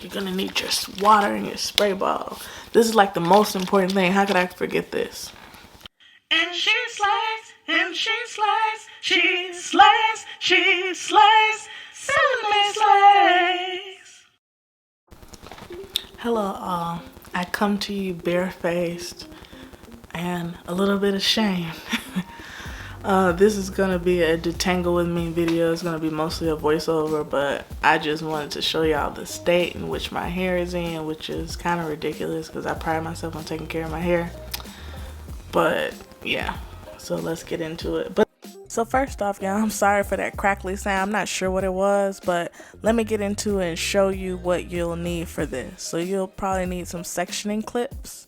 You're gonna need your water and your spray bottle. This is like the most important thing. How could I forget this? And she slays, and she slays, she slays, she slays, Sally Mae slays. Hello all, I come to you barefaced and a little bit ashamed. This is gonna be a detangle with me video. It's gonna be mostly a voiceover, but I just wanted to show y'all the state in which my hair is in, which is kind of ridiculous because I pride myself on taking care of my hair. But yeah, so let's get into it. So first off, y'all, I'm sorry for that crackly sound. I'm not sure what it was, but let me get into it and show you what you'll need for this. So you'll probably need some sectioning clips.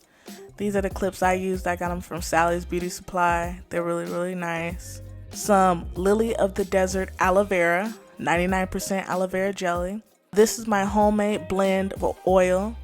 These are the clips I used. I got them from Sally's Beauty Supply. They're really nice. Some Lily of the Desert aloe vera, 99% aloe vera jelly. This is my homemade blend of oil.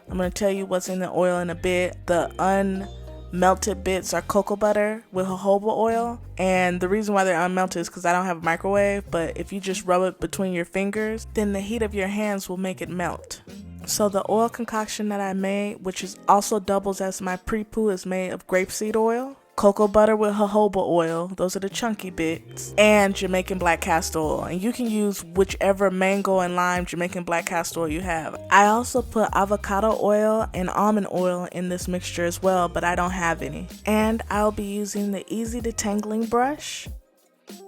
I'm going to tell you what's in the oil in a bit. The unmelted bits are cocoa butter with jojoba oil. And the reason why they're unmelted is because I don't have a microwave. But if you just rub it between your fingers, then the heat of your hands will make it melt. So the oil concoction that I made, which is also doubles as my Prepoo, is made of grapeseed oil, cocoa butter with jojoba oil, those are the chunky bits, and Jamaican black castor oil. And you can use whichever mango and lime Jamaican black castor oil you have. I also put avocado oil and almond oil in this mixture as well, but I don't have any. And I'll be using the Easy Detangling brush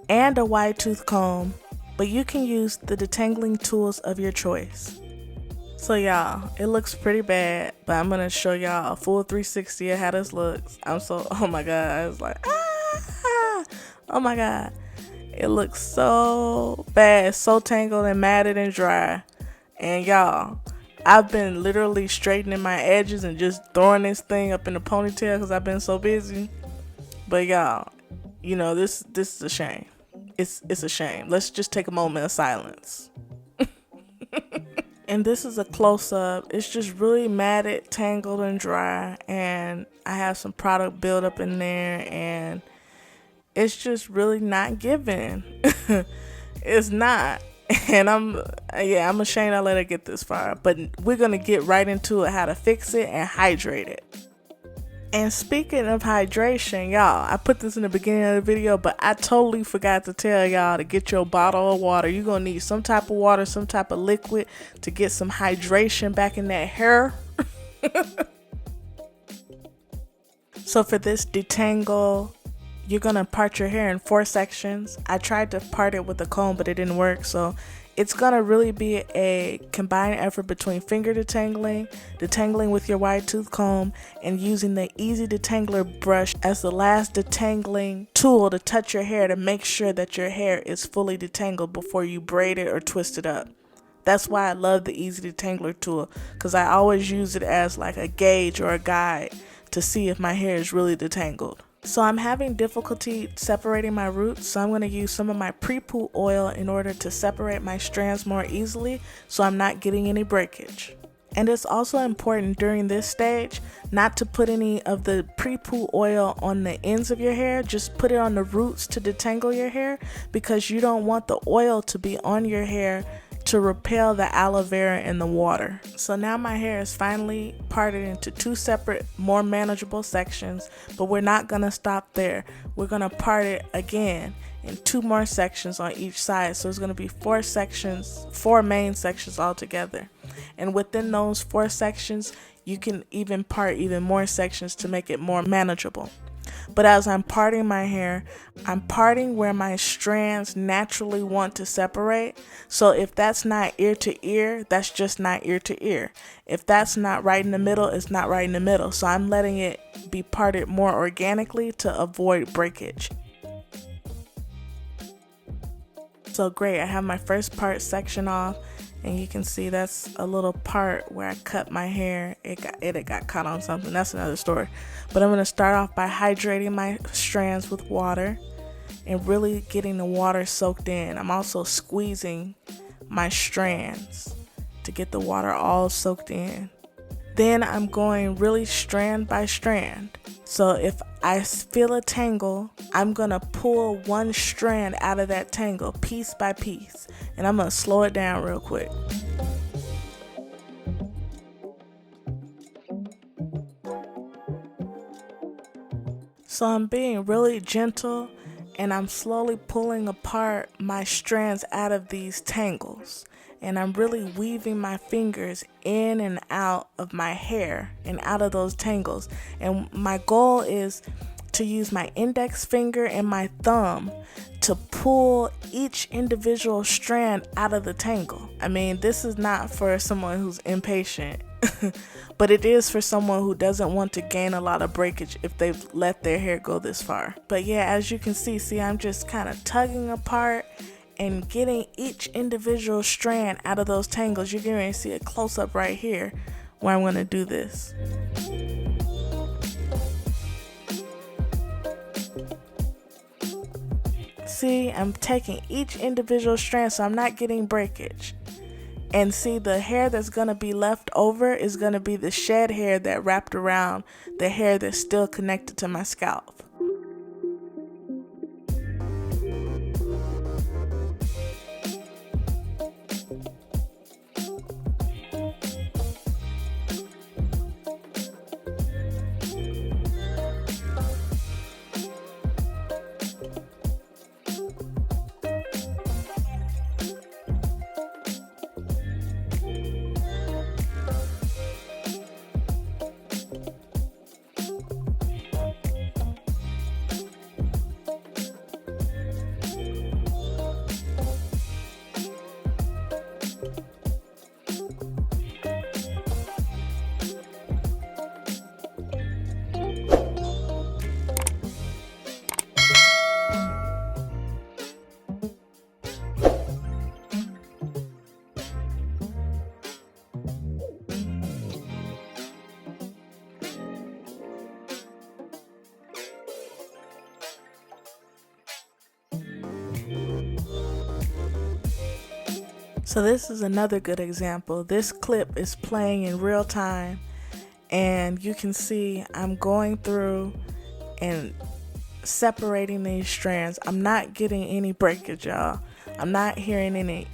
and a wide tooth comb, but you can use the detangling tools of your choice. So y'all, it looks pretty bad, but I'm gonna show y'all a full 360 of how this looks. Oh my god, I was like, oh my god. It looks so bad, it's so tangled and matted and dry. And y'all, I've been literally straightening my edges and just throwing this thing up in the ponytail because I've been so busy. But y'all, you know, this is a shame. It's a shame. Let's just take a moment of silence. And this is a close-up. It's just really matted, tangled, and dry. And I have some product buildup in there. And it's just really not giving. It's not. And I'm ashamed I let it get this far. But we're going to get right into it, how to fix it and hydrate it. And speaking of hydration, y'all, I put this in the beginning of the video, but I totally forgot to tell y'all to get your bottle of water. You're going to need some type of water, some type of liquid to get some hydration back in that hair. So for this detangle, you're going to part your hair in 4 sections. I tried to part it with a comb, but it didn't work. So it's going to really be a combined effort between finger detangling, detangling with your wide tooth comb, and using the Easy Detangler brush as the last detangling tool to touch your hair to make sure that your hair is fully detangled before you braid it or twist it up. That's why I love the Easy Detangler tool, because I always use it as like a gauge or a guide to see if my hair is really detangled. So I'm having difficulty separating my roots, so I'm going to use some of my Prepoo oil in order to separate my strands more easily so I'm not getting any breakage. And it's also important during this stage not to put any of the Prepoo oil on the ends of your hair, just put it on the roots to detangle your hair, because you don't want the oil to be on your hair to repel the aloe vera in the water. So now my hair is finally parted into 2 separate, more manageable sections, but we're not gonna stop there. We're gonna part it again in 2 more sections on each side. So it's gonna be 4 sections, 4 main sections altogether. And within those 4 sections, you can even part even more sections to make it more manageable. But as I'm parting my hair, I'm parting where my strands naturally want to separate. So if that's not ear to ear, that's just not ear to ear. If that's not right in the middle, it's not right in the middle. So I'm letting it be parted more organically to avoid breakage. So great, I have my first part section off. And you can see that's a little part where I cut my hair. It got caught on something. That's another story. But I'm going to start off by hydrating my strands with water and really getting the water soaked in. I'm also squeezing my strands to get the water all soaked in. Then I'm going really strand by strand. So if I feel a tangle, I'm gonna pull one strand out of that tangle piece by piece. And I'm gonna slow it down real quick. So I'm being really gentle and I'm slowly pulling apart my strands out of these tangles. And I'm really weaving my fingers in and out of my hair and out of those tangles. And my goal is to use my index finger and my thumb to pull each individual strand out of the tangle. I mean, this is not for someone who's impatient, but it is for someone who doesn't want to gain a lot of breakage if they've let their hair go this far. But yeah, as you can see, I'm just kind of tugging apart and getting each individual strand out of those tangles. You're going to see a close-up right here where I'm going to do this. See, I'm taking each individual strand so I'm not getting breakage. And see, the hair that's going to be left over is going to be the shed hair that wrapped around the hair that's still connected to my scalp. So this is another good example. This clip is playing in real time and you can see I'm going through and separating these strands. I'm not getting any breakage, y'all. I'm not hearing any,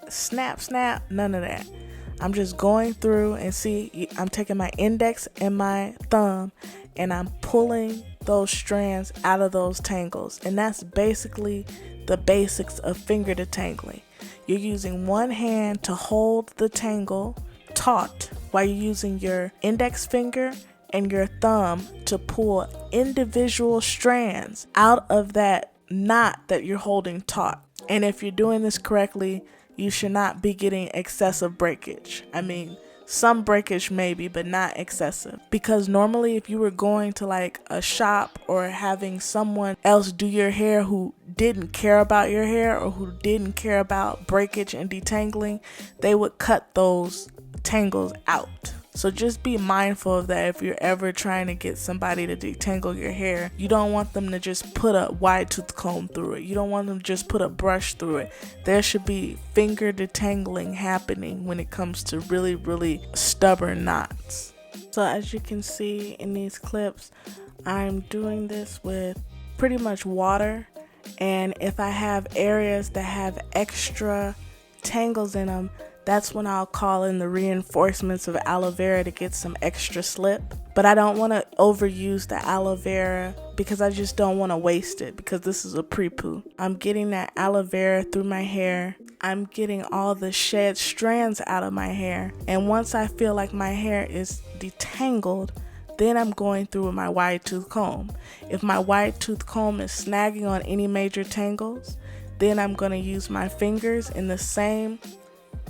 snap, none of that. I'm just going through and see, I'm taking my index and my thumb and I'm pulling those strands out of those tangles. And that's basically the basics of finger detangling. You're using one hand to hold the tangle taut while you're using your index finger and your thumb to pull individual strands out of that knot that you're holding taut. And if you're doing this correctly, you should not be getting excessive breakage. I mean, some breakage maybe, but not excessive. Because normally if you were going to like a shop or having someone else do your hair who didn't care about your hair or who didn't care about breakage and detangling, they would cut those tangles out. So just be mindful of that if you're ever trying to get somebody to detangle your hair. You don't want them to just put a wide tooth comb through it. You don't want them to just put a brush through it. There should be finger detangling happening when it comes to really, really stubborn knots. So as you can see in these clips, I'm doing this with pretty much water. And if I have areas that have extra tangles in them, that's when I'll call in the reinforcements of aloe vera to get some extra slip. But I don't want to overuse the aloe vera because I just don't want to waste it because this is a Prepoo. I'm getting that aloe vera through my hair. I'm getting all the shed strands out of my hair. And once I feel like my hair is detangled, then I'm going through with my wide tooth comb. If my wide tooth comb is snagging on any major tangles, then I'm going to use my fingers in the same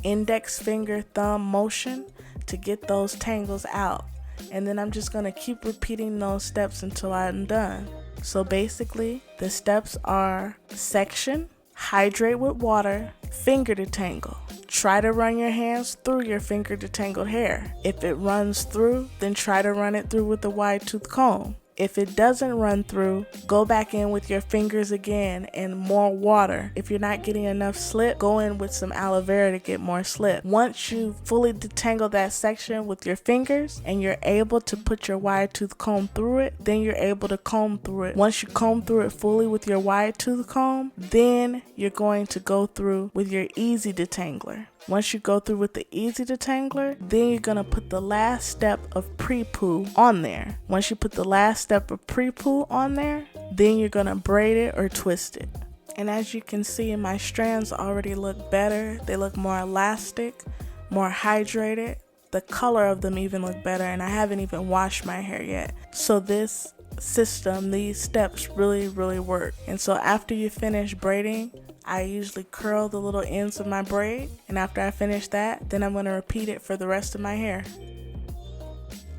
index finger thumb motion to get those tangles out. And then I'm just going to keep repeating those steps until I'm done. So basically the steps are section, hydrate with water, finger detangle. Try to run your hands through your finger detangled hair. If it runs through, then try to run it through with the wide tooth comb. If it doesn't run through, go back in with your fingers again and more water. If you're not getting enough slip, go in with some aloe vera to get more slip. Once you fully detangle that section with your fingers and you're able to put your wide tooth comb through it, then you're able to comb through it. Once you comb through it fully with your wide tooth comb, then you're going to go through with your easy detangler. Once you go through with the easy detangler, then you're going to put the last step of Prepoo on there. Once you put the last step of Prepoo on there. Then you're gonna braid it or twist it. And as you can see, my strands already look better. They look more elastic, more hydrated. The color of them even look better, and I haven't even washed my hair yet. So this system, these steps really work. And so after you finish braiding, I usually curl the little ends of my braid, and after I finish that, then I'm going to repeat it for the rest of my hair.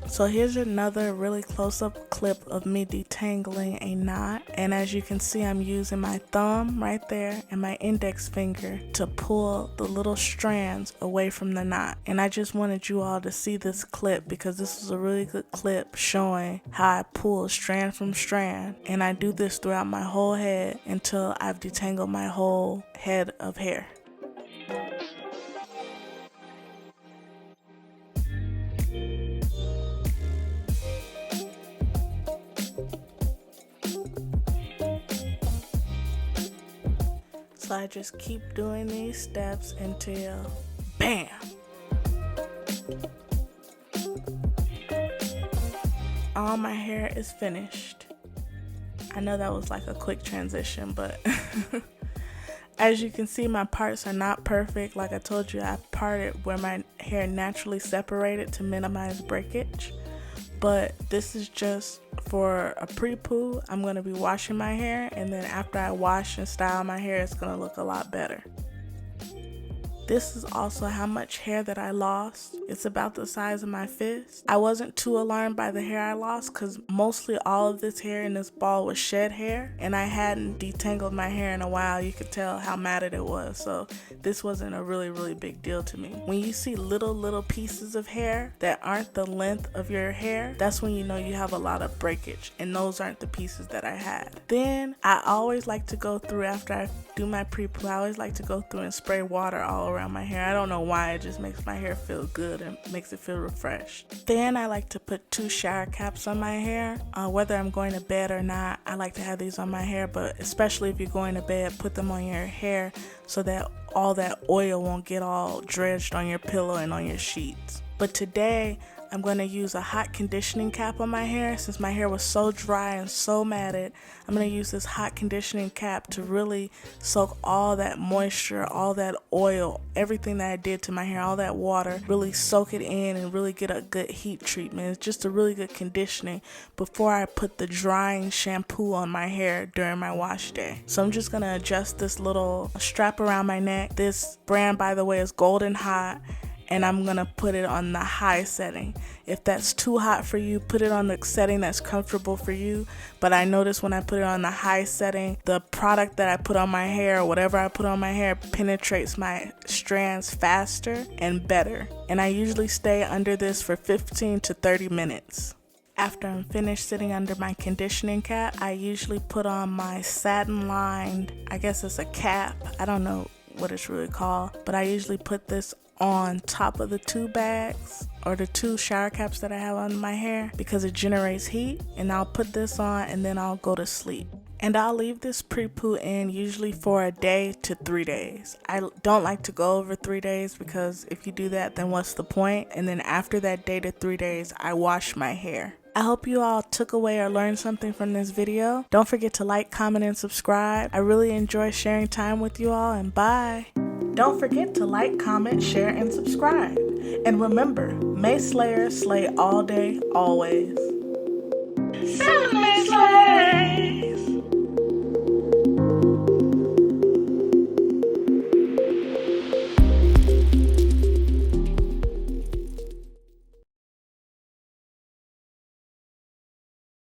So here's another really close-up clip of me detangling a knot, and as you can see, I'm using my thumb right there and my index finger to pull the little strands away from the knot. And I just wanted you all to see this clip because this is a really good clip showing how I pull strand from strand, and I do this throughout my whole head until I've detangled my whole head of hair. So I just keep doing these steps until BAM! All my hair is finished. I know that was like a quick transition, but as you can see, my parts are not perfect. Like I told you, I parted where my hair naturally separated to minimize breakage. But this is just for a Prepoo. I'm going to be washing my hair, and then after I wash and style my hair, it's going to look a lot better. This is also how much hair that I lost. It's about the size of my fist. I wasn't too alarmed by the hair I lost because mostly all of this hair in this ball was shed hair, and I hadn't detangled my hair in a while. You could tell how matted it was, so this wasn't a really big deal to me. When you see little pieces of hair that aren't the length of your hair, that's when you know you have a lot of breakage, and those aren't the pieces that I had. Then I always like to go through, after I do my Prepoo, I always like to go through and spray water all around my hair. I don't know why, it just makes my hair feel good and makes it feel refreshed. Then I like to put 2 shower caps on my hair. Whether I'm going to bed or not, I like to have these on my hair, but especially if you're going to bed, put them on your hair so that all that oil won't get all dredged on your pillow and on your sheets. But today, I'm going to use a hot conditioning cap on my hair. Since my hair was so dry and so matted, I'm going to use this hot conditioning cap to really soak all that moisture, all that oil, everything that I did to my hair, all that water, really soak it in and really get a good heat treatment. It's just a really good conditioning before I put the drying shampoo on my hair during my wash day. So I'm just going to adjust this little strap around my neck. This brand, by the way, is Golden Hot, and I'm gonna put it on the high setting. If that's too hot for you, put it on the setting that's comfortable for you. But I noticed when I put it on the high setting, the product that I put on my hair, or whatever I put on my hair, penetrates my strands faster and better. And I usually stay under this for 15 to 30 minutes. After I'm finished sitting under my conditioning cap, I usually put on my satin lined, I guess it's a cap, I don't know what it's really called, but I usually put this on top of the 2 bags or the 2 shower caps that I have on my hair because it generates heat, and I'll put this on and then I'll go to sleep. And I'll leave this Prepoo in usually for a day to 3 days. I don't like to go over 3 days because if you do that, then what's the point? And then after that day to 3 days, I wash my hair. I hope you all took away or learned something from this video. Don't forget to like, comment, and subscribe. I really enjoy sharing time with you all, and bye. Don't forget to like, comment, share, and subscribe. And remember, May Slayers slay all day, always. Sally Mae Slay!